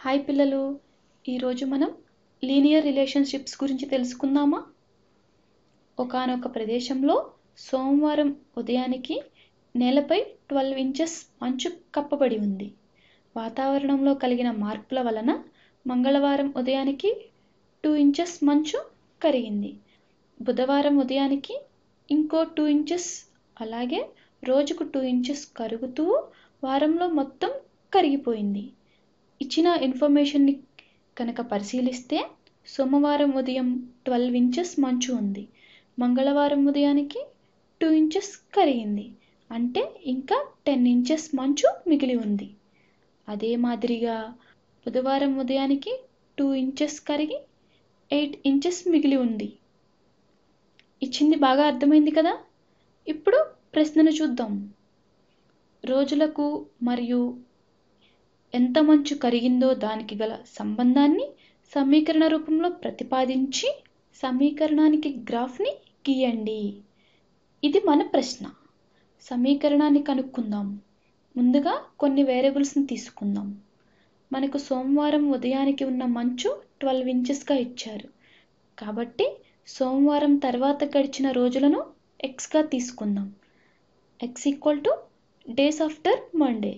Hi పిల్లలు, ఈరోజు మనం లీనియర్ రిలేషన్షిప్స్ గురించి తెలుసుకుందామా? ఒకానొక ప్రదేశంలో సోమవారం ఉదయానికి నేలపై 12 ఇంచెస్ మంచు కప్పబడి ఉంది. వాతావరణంలో కలిగిన మార్పుల వలన మంగళవారం ఉదయానికి 2 ఇంచెస్ మంచు కరిగింది. బుధవారం ఉదయానికి ఇంకో 2 ఇంచెస్, అలాగే రోజుకు 2 ఇంచెస్ కరుగుతూ వారంలో మొత్తం కరిగిపోయింది. ఇచ్చిన ఇన్ఫర్మేషన్ని కనుక పరిశీలిస్తే సోమవారం ఉదయం 12 ఇంచెస్ మంచు ఉంది, మంగళవారం ఉదయానికి 2 ఇంచెస్ కరిగింది, అంటే ఇంకా 10 ఇంచెస్ మంచు మిగిలి ఉంది. అదే మాదిరిగా బుధవారం ఉదయానికి 2 ఇంచెస్ కరిగి 8 ఇంచెస్ మిగిలి ఉంది. ఇచ్చింది బాగా అర్థమైంది కదా? ఇప్పుడు ప్రశ్నను చూద్దాం. రోజులకు మరియు ఎంత మంచు కరిగిందో దానికి గల సంబంధాన్ని సమీకరణ రూపంలో ప్రతిపాదించి సమీకరణానికి గ్రాఫ్ని గీయండి. ఇది మన ప్రశ్న. సమీకరణాన్ని కనుక్కుందాం. ముందుగా కొన్ని వేరియబుల్స్ని తీసుకుందాం. మనకు సోమవారం ఉదయానికి ఉన్న మంచు 12 ఇంచెస్గా ఇచ్చారు, కాబట్టి సోమవారం తర్వాత గడిచిన రోజులను ఎక్స్గా తీసుకుందాం. X equal two days after Monday.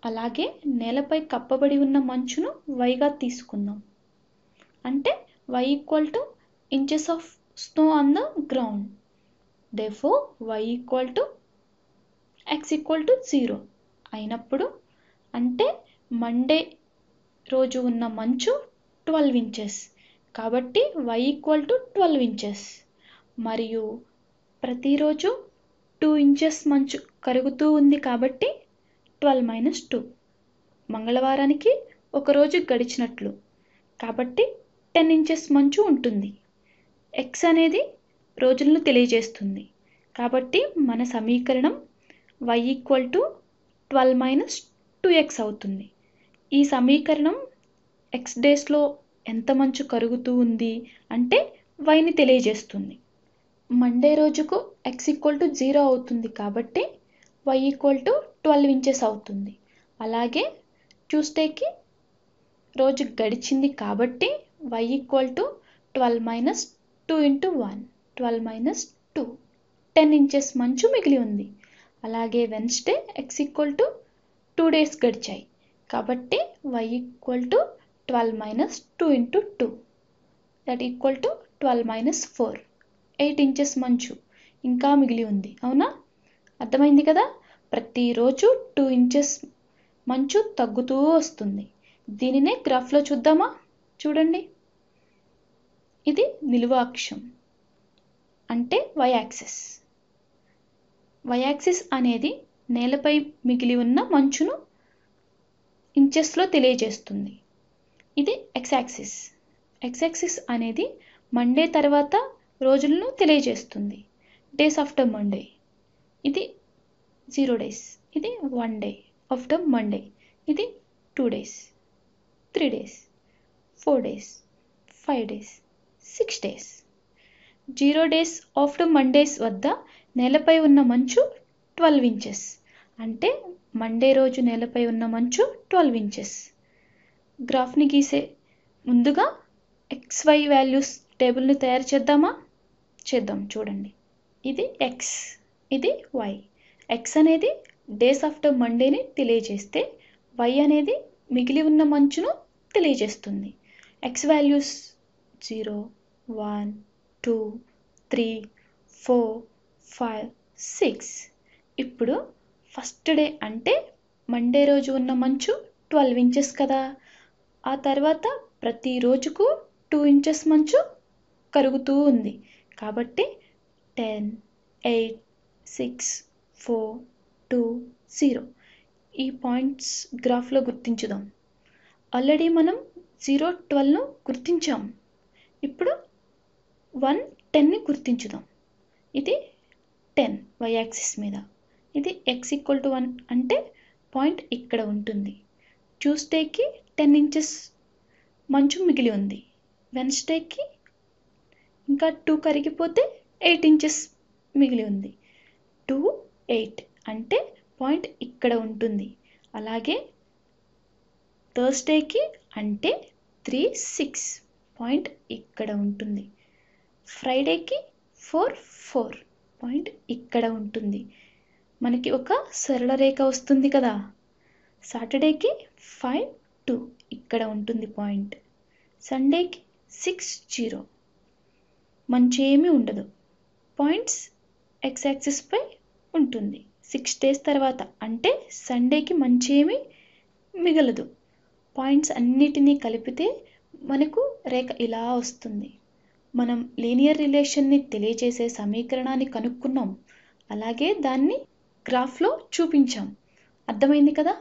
అలాగే నేలపై కప్పబడి ఉన్న మంచును వైగా తీసుకుందాం, అంటే y equal to inches of snow on the ground. Therefore y equal to x equal to 0 అయినప్పుడు, అంటే మండే రోజు ఉన్న మంచు 12 ఇంచెస్, కాబట్టి y ఈక్వల్ టు 12 ఇంచెస్. మరియు ప్రతిరోజు 2 ఇంచెస్ మంచు కరుగుతూ ఉంది, కాబట్టి 12 - 2. మంగళవారానికి ఒకరోజు గడిచినట్లు, కాబట్టి 10 ఇంచెస్ మంచు ఉంటుంది. ఎక్స్ అనేది రోజులను తెలియజేస్తుంది, కాబట్టి మన సమీకరణం y ఈక్వల్ టు 12 - 2x అవుతుంది. ఈ సమీకరణం x డేస్లో ఎంత మంచు కరుగుతూ ఉంది అంటే yని తెలియజేస్తుంది. మండే రోజుకు x ఈక్వల్ టు 0 అవుతుంది, కాబట్టి y ఈక్వల్ టు 12 ఇంచెస్ అవుతుంది. అలాగే ట్యూస్డేకి రోజు గడిచింది, కాబట్టి y ఈక్వల్ టు 12 - 2 × 1, 12 - 2, 10 ఇంచెస్ మంచు మిగిలి ఉంది. అలాగే Wednesday x equal to 2 days గడిచాయి, కాబట్టి y equal to 12 - 2 × 2, that equal to 12 - 4, 8 inches మంచు ఇంకా మిగిలి ఉంది. అవునా? అర్థమైంది కదా? ప్రతిరోజు 2 ఇంచెస్ మంచు తగ్గుతూ వస్తుంది. దీనినే గ్రాఫ్లో చూద్దామా? చూడండి, ఇది నిలువ అక్షం, అంటే y యాక్సిస్. y యాక్సిస్ అనేది నేలపై మిగిలి ఉన్న మంచును ఇంచెస్లో తెలియజేస్తుంది. ఇది x యాక్సిస్. x యాక్సిస్ అనేది మండే తర్వాత రోజులను తెలియజేస్తుంది, డేస్ ఆఫ్టర్ మండే. ఇది 0 డేస్, ఇది 1 డే ఆఫ్టర్ మండే, ఇది 2 days, 3 days, 4 days, 5 days, 6 days. 0 days after Mondays వద్ద నేలపై ఉన్న మంచు 12 ఇంచెస్, అంటే మండే రోజు నేలపై ఉన్న మంచు 12 ఇంచెస్. గ్రాఫ్ని గీసే ముందుగా XY వాల్యూస్ టేబుల్ని తయారు చేద్దామా? చేద్దాం. చూడండి, ఇది x, ఇది y. x అనేది డేస్ ఆఫ్టర్ మండేని తెలియజేస్తే y అనేది మిగిలి ఉన్న మంచును తెలియజేస్తుంది. x values 0, 1, 2, 3, 4, 5, 6. ఇప్పుడు ఫస్ట్ డే అంటే మండే రోజు ఉన్న మంచు 12 ఇంచెస్ కదా. ఆ తర్వాత ప్రతి రోజుకు 2 ఇంచెస్ మంచు కరుగుతూ ఉంది, కాబట్టి 10, 8, 6, 4, 2, 0. ఈ పాయింట్స్ గ్రాఫ్లో గుర్తించుదాం. ఆల్రెడీ మనం 0, 12ను గుర్తించాం. ఇప్పుడు 1, 10ని గుర్తించుదాం. ఇది 10 y యాక్సిస్ మీద, ఇది x ఈక్వల్ టు 1, అంటే పాయింట్ ఇక్కడ ఉంటుంది. ట్యూస్డేకి 10 ఇంచెస్ మంచు మిగిలి ఉంది. వెన్స్డేకి ఇంకా 2 కరిగిపోతే 8 ఇంచెస్ మిగిలి ఉంది. 2, 8 అంటే పాయింట్ ఇక్కడ ఉంటుంది. అలాగే థర్స్డేకి అంటే 3 6 పాయింట్ ఇక్కడ ఉంటుంది. ఫ్రైడేకి 4 4 పాయింట్ ఇక్కడ ఉంటుంది. మనకి ఒక సరళ రేఖ వస్తుంది కదా. సాటర్డేకి 5 2 ఇక్కడ ఉంటుంది పాయింట్. సండేకి 6 0 మంచేమీ ఉండదు. పాయింట్స్ ఎక్స్ యాక్సిస్ పై ఉంటుంది. 6 డేస్ తర్వాత అంటే సండేకి మంచేమీ మిగలదు. పాయింట్స్ అన్నిటినీ కలిపితే మనకు రేఖ ఇలా వస్తుంది. మనం లీనియర్ రిలేషన్ని తెలియజేసే సమీకరణాన్ని కనుక్కున్నాం. అలాగే దాన్ని గ్రాఫ్లో చూపించాం. అర్థమైంది కదా.